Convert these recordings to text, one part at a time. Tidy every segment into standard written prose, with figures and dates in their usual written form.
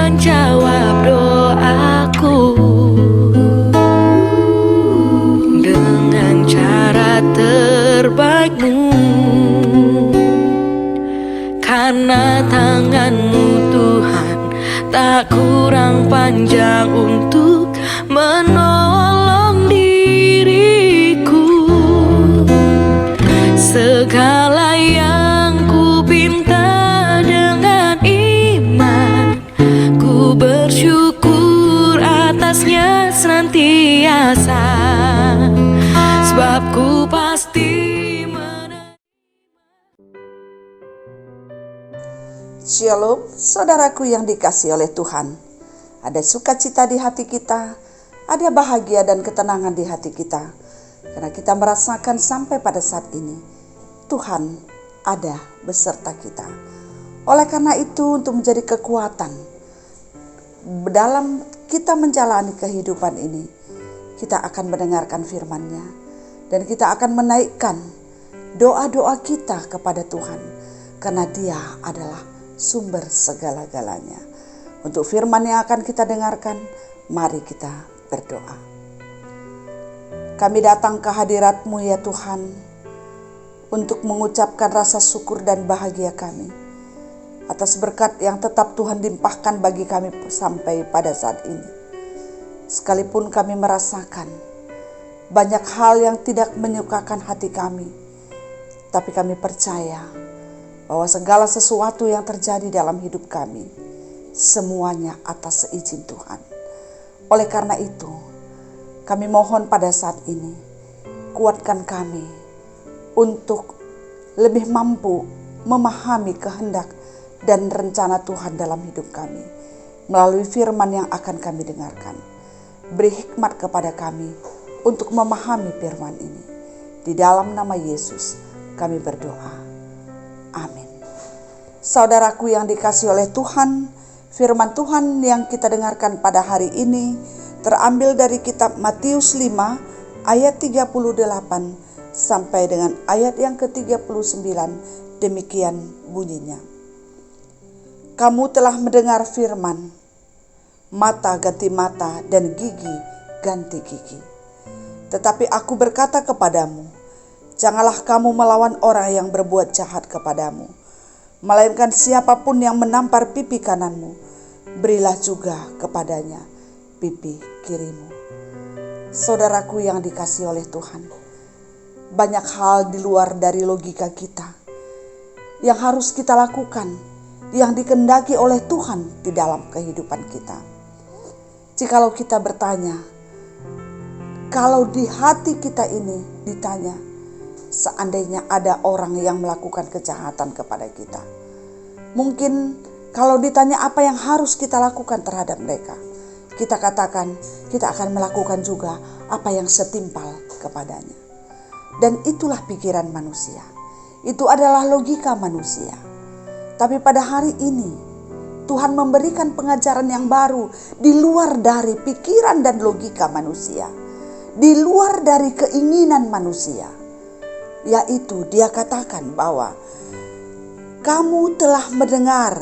akan jawab doaku dengan cara terbaikmu, karena tangan-Mu Tuhan tak kurang panjang untuk menolong diriku. Segala yang ku pinta dengan iman, ku bersyukur atasnya senantiasa, sebab ku pasti Shalom, saudaraku yang dikasihi oleh Tuhan. Ada sukacita di hati kita, ada bahagia dan ketenangan di hati kita, karena kita merasakan sampai pada saat ini Tuhan ada beserta kita. Oleh karena itu, untuk menjadi kekuatan dalam kita menjalani kehidupan ini, kita akan mendengarkan firman-Nya dan kita akan menaikkan doa-doa kita kepada Tuhan, karena Dia adalah sumber segala-galanya. Untuk firman yang akan kita dengarkan, mari kita berdoa. Kami datang ke hadirat-Mu ya Tuhan, untuk mengucapkan rasa syukur dan bahagia kami atas berkat yang tetap Tuhan limpahkan bagi kami sampai pada saat ini. Sekalipun kami merasakan banyak hal yang tidak menyukakan hati kami, tapi kami percaya bahwa segala sesuatu yang terjadi dalam hidup kami, semuanya atas seizin Tuhan. Oleh karena itu, kami mohon pada saat ini, kuatkan kami untuk lebih mampu memahami kehendak dan rencana Tuhan dalam hidup kami, melalui firman yang akan kami dengarkan. Beri hikmat kepada kami untuk memahami firman ini. Di dalam nama Yesus kami berdoa. Amin. Saudaraku yang dikasihi oleh Tuhan, firman Tuhan yang kita dengarkan pada hari ini terambil dari kitab Matius 5 ayat 38 sampai dengan ayat yang ke-39. Demikian bunyinya. Kamu telah mendengar firman, mata ganti mata dan gigi ganti gigi. Tetapi aku berkata kepadamu, janganlah kamu melawan orang yang berbuat jahat kepadamu, melainkan siapapun yang menampar pipi kananmu, berilah juga kepadanya pipi kirimu. Saudaraku yang dikasihi oleh Tuhan, banyak hal di luar dari logika kita yang harus kita lakukan, yang dikehendaki oleh Tuhan di dalam kehidupan kita. Jikalau kita bertanya, kalau di hati kita ini ditanya, seandainya ada orang yang melakukan kejahatan kepada kita, mungkin kalau ditanya apa yang harus kita lakukan terhadap mereka, kita katakan kita akan melakukan juga apa yang setimpal kepadanya. Dan itulah pikiran manusia. Itu adalah logika manusia. Tapi pada hari ini Tuhan memberikan pengajaran yang baru di luar dari pikiran dan logika manusia, di luar dari keinginan manusia. Yaitu Dia katakan bahwa kamu telah mendengar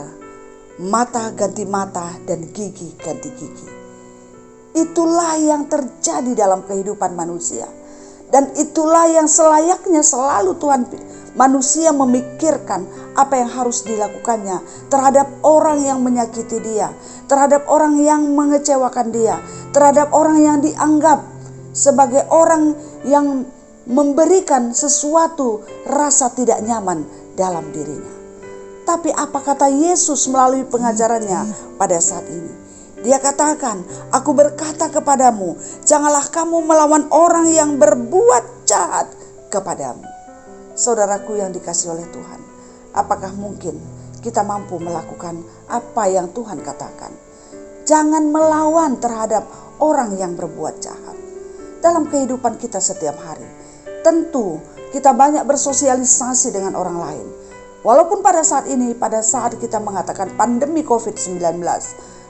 mata ganti mata dan gigi ganti gigi. Itulah yang terjadi dalam kehidupan manusia. Dan itulah yang selayaknya selalu Tuhan manusia memikirkan apa yang harus dilakukannya terhadap orang yang menyakiti dia, terhadap orang yang mengecewakan dia, terhadap orang yang dianggap sebagai orang yang memberikan sesuatu rasa tidak nyaman dalam dirinya. Tapi apa kata Yesus melalui pengajarannya pada saat ini? Dia katakan, aku berkata kepadamu, janganlah kamu melawan orang yang berbuat jahat kepadamu. Saudaraku yang dikasihi oleh Tuhan, apakah mungkin kita mampu melakukan apa yang Tuhan katakan? Jangan melawan terhadap orang yang berbuat jahat. Dalam kehidupan kita setiap hari, tentu kita banyak bersosialisasi dengan orang lain. Walaupun pada saat ini, pada saat kita mengatakan pandemi COVID-19,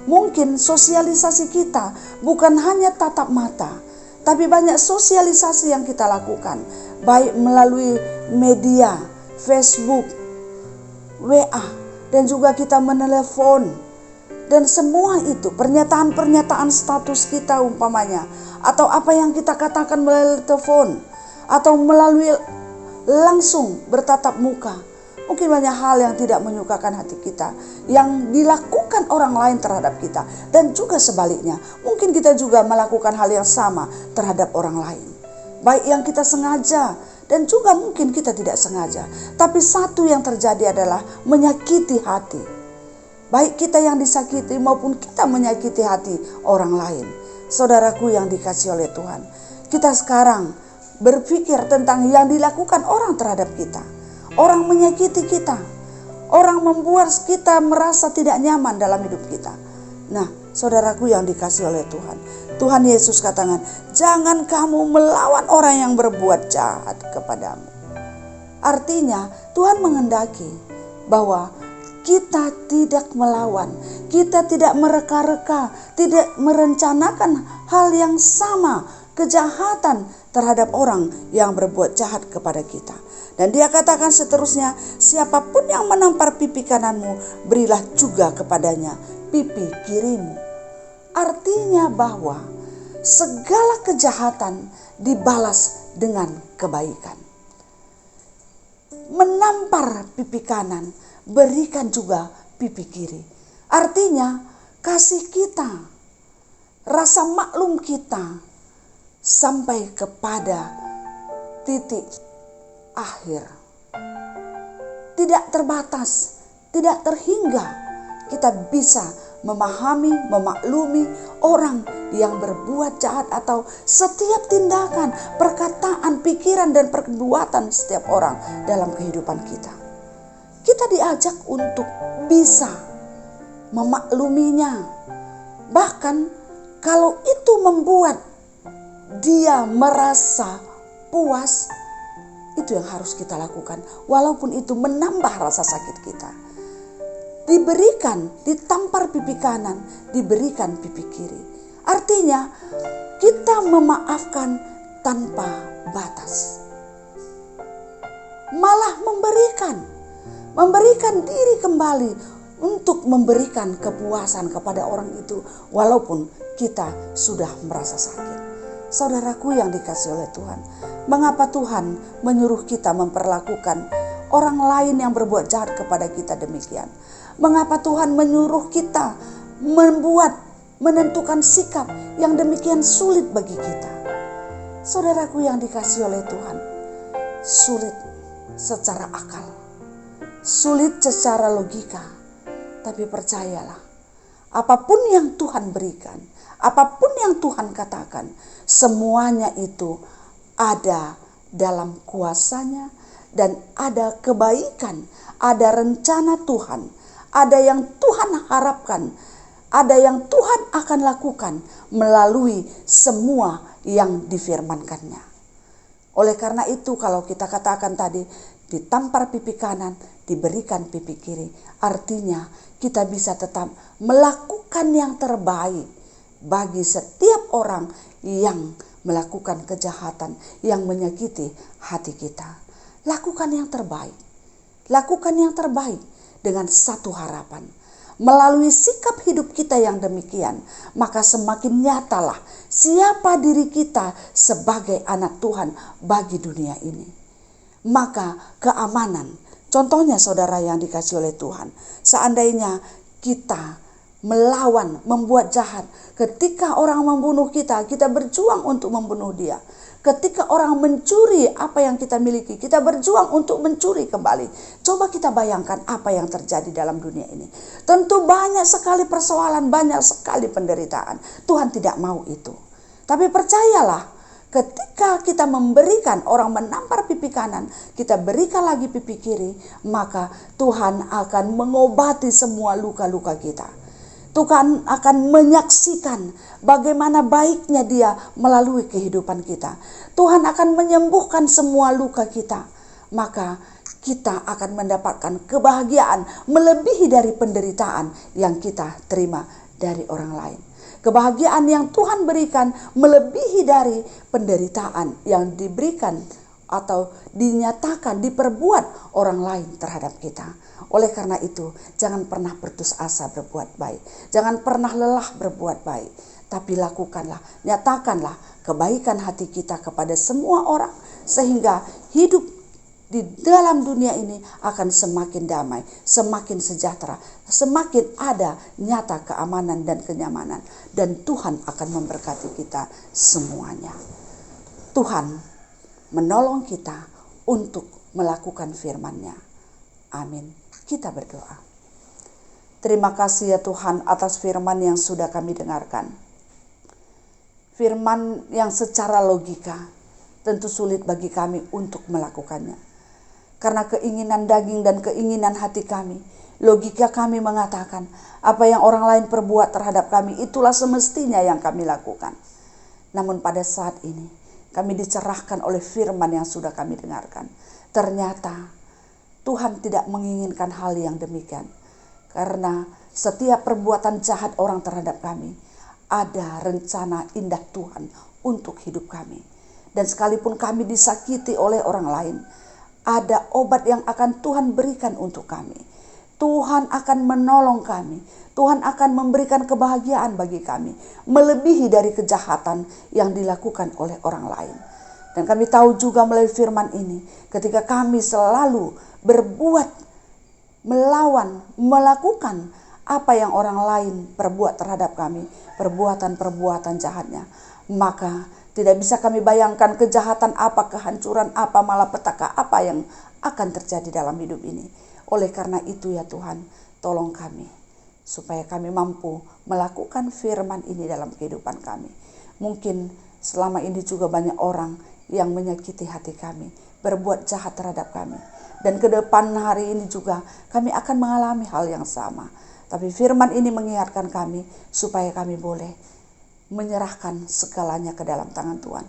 mungkin sosialisasi kita bukan hanya tatap mata, tapi banyak sosialisasi yang kita lakukan, baik melalui media, Facebook, WA, dan juga kita menelepon, Dan semua itu pernyataan-pernyataan status kita umpamanya, atau apa yang kita katakan melalui telepon, atau melalui langsung bertatap muka. Mungkin banyak hal yang tidak menyukakan hati kita, yang dilakukan orang lain terhadap kita. Dan juga sebaliknya, mungkin kita juga melakukan hal yang sama terhadap orang lain. Baik yang kita sengaja, dan juga mungkin kita tidak sengaja. Tapi satu yang terjadi adalah menyakiti hati. Baik kita yang disakiti maupun kita menyakiti hati orang lain. Saudaraku yang dikasihi oleh Tuhan, kita sekarang berpikir tentang yang dilakukan orang terhadap kita. Orang menyakiti kita, orang membuat kita merasa tidak nyaman dalam hidup kita. Nah, saudaraku yang dikasihi oleh Tuhan, Tuhan Yesus katakan, jangan kamu melawan orang yang berbuat jahat kepadamu. Artinya Tuhan menghendaki bahwa kita tidak melawan, kita tidak mereka-reka, tidak merencanakan hal yang sama, kejahatan terhadap orang yang berbuat jahat kepada kita. Dan dia katakan seterusnya, siapapun yang menampar pipi kananmu, berilah juga kepadanya pipi kirimu. Artinya bahwa segala kejahatan dibalas dengan kebaikan. Menampar pipi kanan, berikan juga pipi kiri. Artinya kasih kita, rasa maklum kita sampai kepada titik akhir. Tidak terbatas, tidak terhingga. Kita bisa memahami, memaklumi orang yang berbuat jahat atau setiap tindakan, perkataan, pikiran dan perbuatan setiap orang dalam kehidupan kita. Kita diajak untuk bisa memakluminya. Bahkan kalau itu membuat dia merasa puas, itu yang harus kita lakukan. Walaupun itu menambah rasa sakit kita. Diberikan, ditampar pipi kanan, diberikan pipi kiri. Artinya kita memaafkan tanpa batas. Malah memberikan diri kembali untuk memberikan kepuasan kepada orang itu walaupun kita sudah merasa sakit. Saudaraku yang dikasihi oleh Tuhan, mengapa Tuhan menyuruh kita memperlakukan orang lain yang berbuat jahat kepada kita demikian? Mengapa Tuhan menyuruh kita menentukan sikap yang demikian sulit bagi kita? Saudaraku yang dikasihi oleh Tuhan, sulit secara akal, sulit secara logika. Tapi percayalah, apapun yang Tuhan berikan, apapun yang Tuhan katakan, semuanya itu ada dalam kuasanya dan ada kebaikan, ada rencana Tuhan, ada yang Tuhan harapkan, ada yang Tuhan akan lakukan melalui semua yang difirmankannya. Oleh karena itu kalau kita katakan tadi, ditampar pipi kanan, diberikan pipi kiri. Artinya kita bisa tetap melakukan yang terbaik bagi setiap orang yang melakukan kejahatan, yang menyakiti hati kita. Lakukan yang terbaik. Lakukan yang terbaik dengan satu harapan. Melalui sikap hidup kita yang demikian, maka semakin nyatalah siapa diri kita sebagai anak Tuhan bagi dunia ini. Maka keamanan, contohnya saudara yang dikasihi oleh Tuhan, seandainya kita melawan, membuat jahat, ketika orang membunuh kita, kita berjuang untuk membunuh dia. Ketika orang mencuri apa yang kita miliki, kita berjuang untuk mencuri kembali. Coba kita bayangkan apa yang terjadi dalam dunia ini. Tentu banyak sekali persoalan, banyak sekali penderitaan. Tuhan tidak mau itu. Tapi percayalah, ketika kita memberikan orang menampar pipi kanan, kita berikan lagi pipi kiri, maka Tuhan akan mengobati semua luka-luka kita. Tuhan akan menyaksikan bagaimana baiknya Dia melalui kehidupan kita. Tuhan akan menyembuhkan semua luka kita. Maka kita akan mendapatkan kebahagiaan melebihi dari penderitaan yang kita terima dari orang lain. Kebahagiaan yang Tuhan berikan melebihi dari penderitaan yang diberikan atau dinyatakan, diperbuat orang lain terhadap kita. Oleh karena itu, jangan pernah putus asa berbuat baik. Jangan pernah lelah berbuat baik. Tapi lakukanlah, nyatakanlah kebaikan hati kita kepada semua orang. Sehingga hidup di dalam dunia ini akan semakin damai, semakin sejahtera, semakin ada nyata keamanan dan kenyamanan. Dan Tuhan akan memberkati kita semuanya. Tuhan menolong kita untuk melakukan firman-Nya. Amin. Kita berdoa. Terima kasih ya Tuhan atas firman yang sudah kami dengarkan. Firman yang secara logika tentu sulit bagi kami untuk melakukannya. Karena keinginan daging dan keinginan hati kami, logika kami mengatakan apa yang orang lain perbuat terhadap kami itulah semestinya yang kami lakukan. Namun pada saat ini kami dicerahkan oleh firman yang sudah kami dengarkan. Ternyata Tuhan tidak menginginkan hal yang demikian. Karena setiap perbuatan jahat orang terhadap kami, ada rencana indah Tuhan untuk hidup kami. Dan sekalipun kami disakiti oleh orang lain, ada obat yang akan Tuhan berikan untuk kami. Tuhan akan menolong kami. Tuhan akan memberikan kebahagiaan bagi kami, melebihi dari kejahatan yang dilakukan oleh orang lain. Dan kami tahu juga melalui firman ini, ketika kami selalu berbuat, melawan, melakukan apa yang orang lain perbuat terhadap kami, perbuatan-perbuatan jahatnya, maka tidak bisa kami bayangkan kejahatan apa, kehancuran apa, malapetaka apa yang akan terjadi dalam hidup ini. Oleh karena itu ya Tuhan, tolong kami supaya kami mampu melakukan firman ini dalam kehidupan kami. Mungkin selama ini juga banyak orang yang menyakiti hati kami, berbuat jahat terhadap kami. Dan ke depan hari ini juga kami akan mengalami hal yang sama. Tapi firman ini mengingatkan kami supaya kami boleh menyerahkan segalanya ke dalam tangan Tuhan.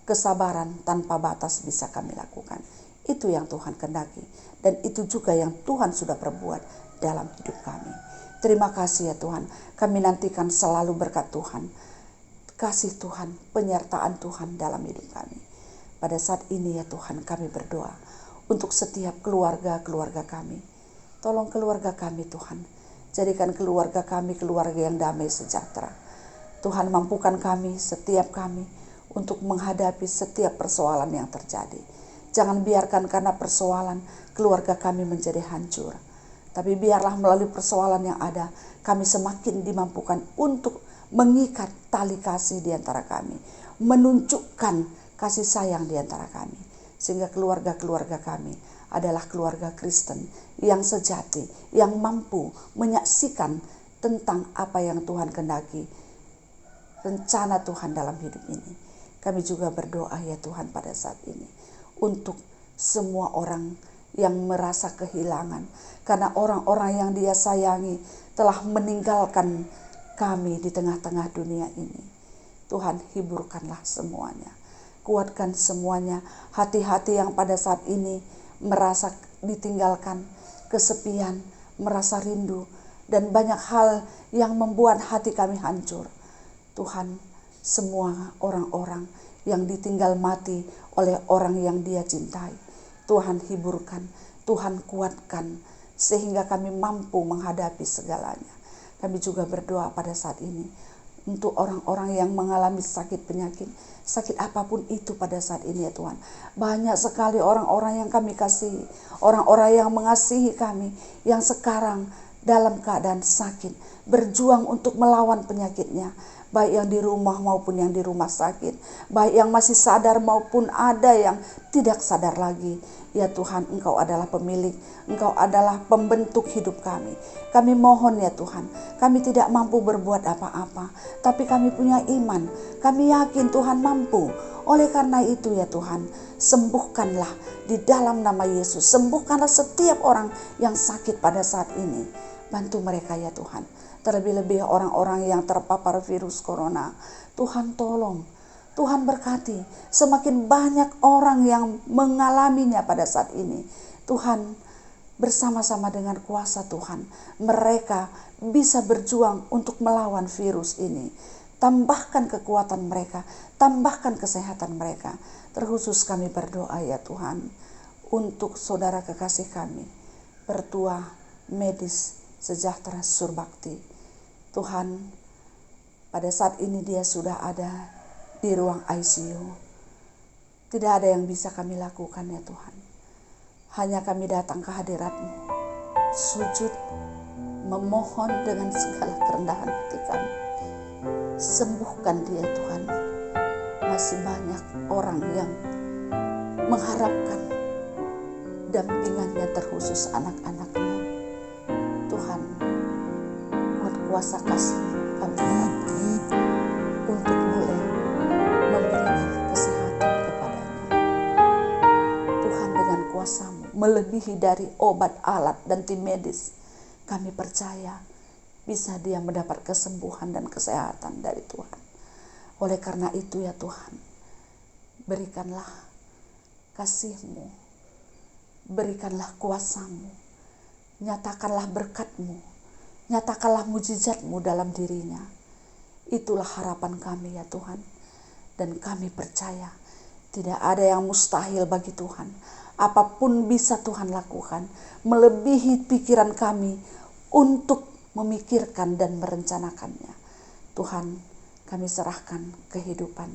Kesabaran tanpa batas bisa kami lakukan. Itu yang Tuhan kehendaki. Dan itu juga yang Tuhan sudah perbuat dalam hidup kami. Terima kasih ya Tuhan. Kami nantikan selalu berkat Tuhan, kasih Tuhan, penyertaan Tuhan dalam hidup kami. Pada saat ini ya Tuhan, kami berdoa untuk setiap keluarga-keluarga kami. Tolong keluarga kami Tuhan. Jadikan keluarga kami keluarga yang damai sejahtera. Tuhan mampukan kami, setiap kami, untuk menghadapi setiap persoalan yang terjadi. Jangan biarkan karena persoalan keluarga kami menjadi hancur. Tapi biarlah melalui persoalan yang ada, kami semakin dimampukan untuk mengikat tali kasih di antara kami. Menunjukkan kasih sayang di antara kami. Sehingga keluarga-keluarga kami adalah keluarga Kristen yang sejati, yang mampu menyaksikan tentang apa yang Tuhan kehendaki, rencana Tuhan dalam hidup ini. Kami juga berdoa ya Tuhan pada saat ini untuk semua orang yang merasa kehilangan karena orang-orang yang Dia sayangi telah meninggalkan kami di tengah-tengah dunia ini. Tuhan, hiburkanlah semuanya, kuatkan semuanya, hati-hati yang pada saat ini merasa ditinggalkan, kesepian, merasa rindu, dan banyak hal yang membuat hati kami hancur. Tuhan, semua orang-orang yang ditinggal mati oleh orang yang Dia cintai, Tuhan hiburkan, Tuhan kuatkan, sehingga kami mampu menghadapi segalanya. Kami juga berdoa pada saat ini untuk orang-orang yang mengalami sakit penyakit, sakit apapun itu pada saat ini ya Tuhan. Banyak sekali orang-orang yang kami kasihi, orang-orang yang mengasihi kami, yang sekarang dalam keadaan sakit, berjuang untuk melawan penyakitnya. Baik yang di rumah maupun yang di rumah sakit. Baik yang masih sadar maupun ada yang tidak sadar lagi. Ya Tuhan, Engkau adalah pemilik, Engkau adalah pembentuk hidup kami. Kami mohon ya Tuhan, kami tidak mampu berbuat apa-apa, tapi kami punya iman. Kami yakin Tuhan mampu. Oleh karena itu ya Tuhan, sembuhkanlah di dalam nama Yesus. Sembuhkanlah setiap orang yang sakit pada saat ini. Bantu mereka ya Tuhan. Terlebih-lebih orang-orang yang terpapar virus corona. Tuhan tolong, Tuhan berkati. Semakin banyak orang yang mengalaminya pada saat ini. Tuhan, bersama-sama dengan kuasa Tuhan, mereka bisa berjuang untuk melawan virus ini. tambahkan kekuatan mereka, tambahkan kesehatan mereka. Terkhusus kami berdoa ya Tuhan, untuk saudara kekasih kami, Pertua Medis Sejahtera Surbakti. Tuhan, pada saat ini dia sudah ada di ruang ICU. Tidak ada yang bisa kami lakukan ya Tuhan. Hanya kami datang ke hadirat-Mu, sujud, memohon dengan segala kerendahan hati kami. Sembuhkan dia Tuhan. Masih banyak orang yang mengharapkan dampingannya, terkhusus anak-anak-Mu. Tuhan, kuat kuasa kasih kami untuk boleh memberikan kesehatan kepadanya. Tuhan, dengan kuasa-Mu melebihi dari obat, alat, dan tim medis, kami percaya bisa dia mendapat kesembuhan dan kesehatan dari Tuhan. Oleh karena itu ya Tuhan, berikanlah kasih-Mu, berikanlah kuasa-Mu, nyatakanlah berkat-Mu, nyatakanlah mujizat-Mu dalam dirinya. Itulah harapan kami ya Tuhan. Dan kami percaya tidak ada yang mustahil bagi Tuhan. Apapun bisa Tuhan lakukan, melebihi pikiran kami untuk memikirkan dan merencanakannya. Tuhan, kami serahkan kehidupan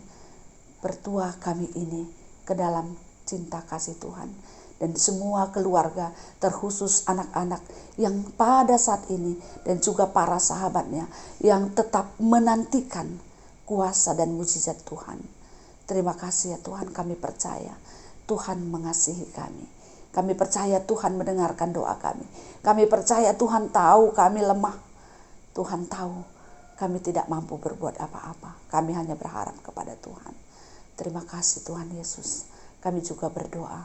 Pertua kami ini ke dalam cinta kasih Tuhan. Dan semua keluarga, terkhusus anak-anak yang pada saat ini, dan juga para sahabatnya yang tetap menantikan kuasa dan mujizat Tuhan. Terima kasih ya Tuhan, kami percaya Tuhan mengasihi kami. Kami percaya Tuhan mendengarkan doa kami. Kami percaya Tuhan tahu kami lemah. Tuhan tahu kami tidak mampu berbuat apa-apa. Kami hanya berharap kepada Tuhan. Terima kasih Tuhan Yesus. Kami juga berdoa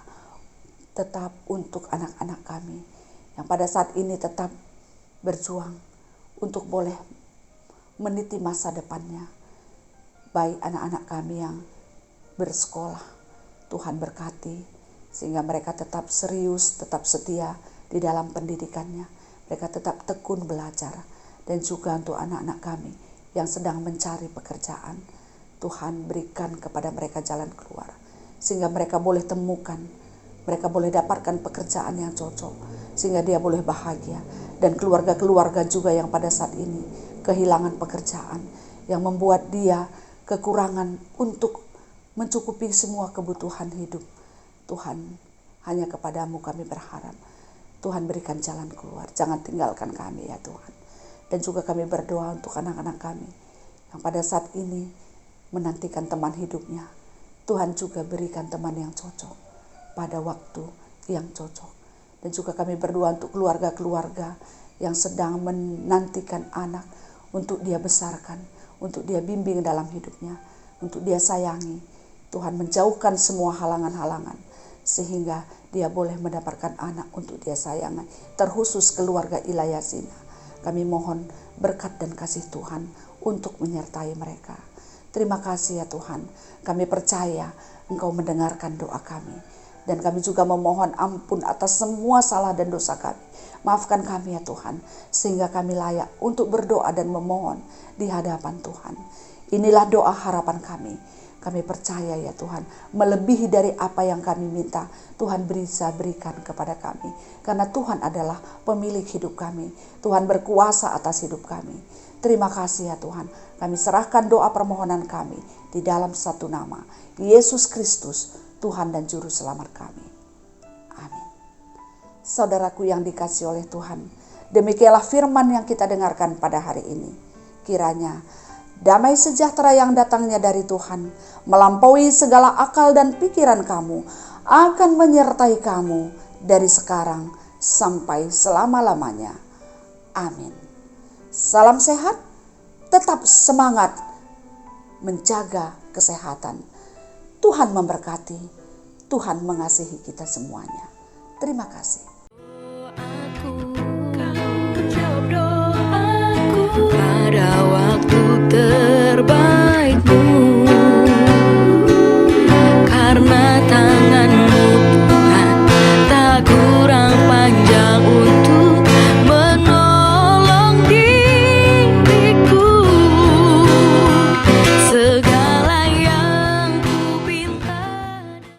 tetap untuk anak-anak kami yang pada saat ini tetap berjuang untuk boleh meniti masa depannya. Baik anak-anak kami yang bersekolah, Tuhan berkati sehingga mereka tetap serius, tetap setia di dalam pendidikannya. Mereka tetap tekun belajar. Dan juga untuk anak-anak kami yang sedang mencari pekerjaan, Tuhan berikan kepada mereka jalan keluar. Sehingga mereka boleh temukan, mereka boleh dapatkan pekerjaan yang cocok. Sehingga dia boleh bahagia. Dan keluarga-keluarga juga yang pada saat ini kehilangan pekerjaan, yang membuat dia kekurangan untuk mencukupi semua kebutuhan hidup. Tuhan, hanya kepadamu kami berharap. Tuhan berikan jalan keluar. Jangan tinggalkan kami ya Tuhan. Dan juga kami berdoa untuk anak-anak kami yang pada saat ini menantikan teman hidupnya. Tuhan juga berikan teman yang cocok pada waktu yang cocok. Dan juga kami berdoa untuk keluarga-keluarga yang sedang menantikan anak untuk dia besarkan, untuk dia bimbing dalam hidupnya, untuk dia sayangi. Tuhan menjauhkan semua halangan-halangan sehingga dia boleh mendapatkan anak untuk dia sayangi. Terkhusus keluarga Ilayasina, kami mohon berkat dan kasih Tuhan untuk menyertai mereka. Terima kasih ya Tuhan, kami percaya Engkau mendengarkan doa kami. Dan kami juga memohon ampun atas semua salah dan dosa kami. Maafkan kami ya Tuhan, sehingga kami layak untuk berdoa dan memohon di hadapan Tuhan. Inilah doa harapan kami. Kami percaya ya Tuhan, melebihi dari apa yang kami minta, Tuhan bisa berikan kepada kami. Karena Tuhan adalah pemilik hidup kami. Tuhan berkuasa atas hidup kami. Terima kasih ya Tuhan. Kami serahkan doa permohonan kami di dalam satu nama, Yesus Kristus, Tuhan dan Juru Selamat kami. Amin. Saudaraku yang dikasihi oleh Tuhan, demikianlah firman yang kita dengarkan pada hari ini. Kiranya damai sejahtera yang datangnya dari Tuhan, melampaui segala akal dan pikiran kamu, akan menyertai kamu dari sekarang sampai selama-lamanya. Amin. Salam sehat, tetap semangat menjaga kesehatan. Tuhan memberkati, Tuhan mengasihi kita semuanya. Terima kasih.